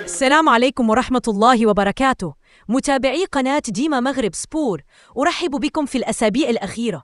السلام عليكم ورحمة الله وبركاته. متابعي قناة ديما مغرب سبور، أرحب بكم في الأسابيع الأخيرة.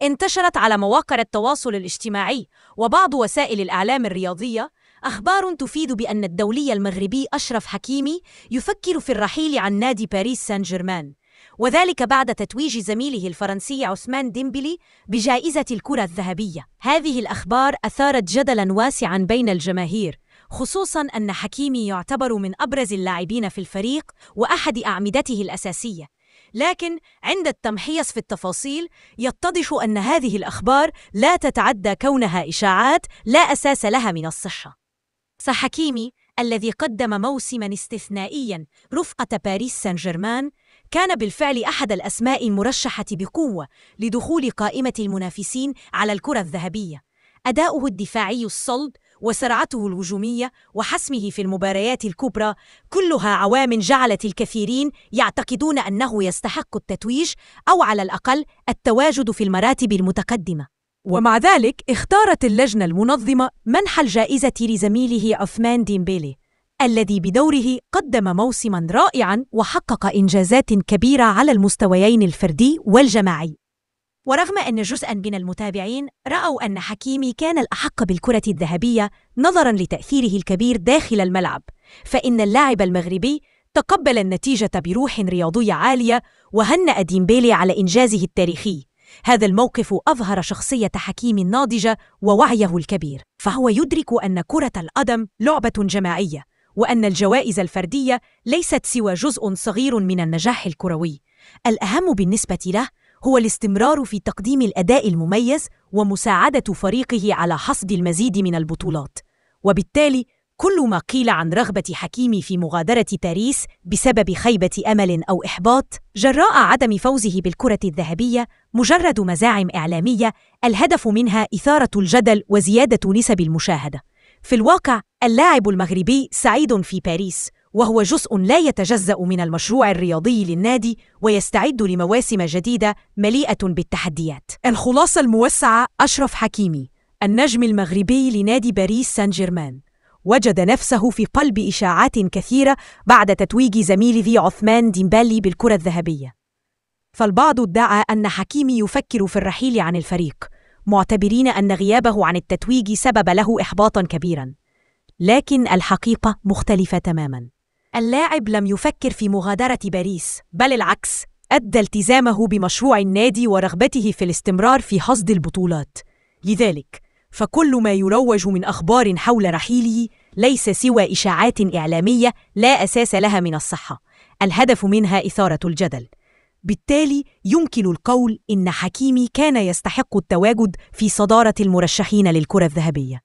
انتشرت على مواقع التواصل الاجتماعي وبعض وسائل الإعلام الرياضية أخبار تفيد بأن الدولي المغربي أشرف حكيمي يفكر في الرحيل عن نادي باريس سان جيرمان، وذلك بعد تتويج زميله الفرنسي عثمان ديمبلي بجائزة الكرة الذهبية. هذه الأخبار أثارت جدلاً واسعاً بين الجماهير، خصوصاً أن حكيمي يعتبر من أبرز اللاعبين في الفريق وأحد أعمدته الأساسية. لكن عند التمحيص في التفاصيل يتضح أن هذه الأخبار لا تتعدى كونها إشاعات لا أساس لها من الصحة. حكيمي الذي قدم موسماً استثنائياً رفقة باريس سان جيرمان كان بالفعل أحد الأسماء المرشحة بقوة لدخول قائمة المنافسين على الكرة الذهبية. أداؤه الدفاعي الصلب وسرعته الهجومية وحسمه في المباريات الكبرى كلها عوامل جعلت الكثيرين يعتقدون أنه يستحق التتويج أو على الأقل التواجد في المراتب المتقدمة. ومع ذلك اختارت اللجنة المنظمة منح الجائزة لزميله عثمان ديمبلي الذي بدوره قدم موسماً رائعاً وحقق إنجازات كبيرة على المستويين الفردي والجماعي. ورغم أن جزءاً من المتابعين رأوا أن حكيمي كان الأحق بالكرة الذهبية نظراً لتأثيره الكبير داخل الملعب، فإن اللاعب المغربي تقبل النتيجة بروح رياضية عالية وهنأ ديمبلي على إنجازه التاريخي. هذا الموقف أظهر شخصية حكيمي الناضجة ووعيه الكبير، فهو يدرك أن كرة القدم لعبة جماعية، وأن الجوائز الفردية ليست سوى جزء صغير من النجاح الكروي. الأهم بالنسبة له هو الاستمرار في تقديم الأداء المميز ومساعدة فريقه على حصد المزيد من البطولات. وبالتالي كل ما قيل عن رغبة حكيمي في مغادرة باريس بسبب خيبة أمل أو إحباط جراء عدم فوزه بالكرة الذهبية مجرد مزاعم إعلامية الهدف منها إثارة الجدل وزيادة نسب المشاهدة. في الواقع اللاعب المغربي سعيد في باريس، وهو جزء لا يتجزأ من المشروع الرياضي للنادي ويستعد لمواسم جديدة مليئة بالتحديات. الخلاصة الموسعة: أشرف حكيمي النجم المغربي لنادي باريس سان جيرمان وجد نفسه في قلب إشاعات كثيرة بعد تتويج زميله عثمان ديمبلي بالكرة الذهبية. فالبعض ادعى أن حكيمي يفكر في الرحيل عن الفريق، معتبرين أن غيابه عن التتويج سبب له إحباطاً كبيراً. لكن الحقيقة مختلفة تماماً. اللاعب لم يفكر في مغادرة باريس، بل العكس، أدى التزامه بمشروع النادي ورغبته في الاستمرار في حصد البطولات. لذلك فكل ما يروج من أخبار حول رحيله ليس سوى إشاعات إعلامية لا أساس لها من الصحة، الهدف منها إثارة الجدل. بالتالي يمكن القول إن حكيمي كان يستحق التواجد في صدارة المرشحين للكرة الذهبية.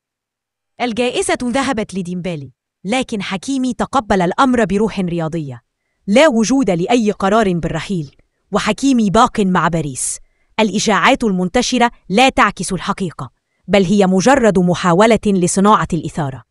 الجائزة ذهبت لديمبلي، لكن حكيمي تقبل الأمر بروح رياضية. لا وجود لأي قرار بالرحيل، وحكيمي باق مع باريس. الإشاعات المنتشرة لا تعكس الحقيقة، بل هي مجرد محاولة لصناعة الإثارة.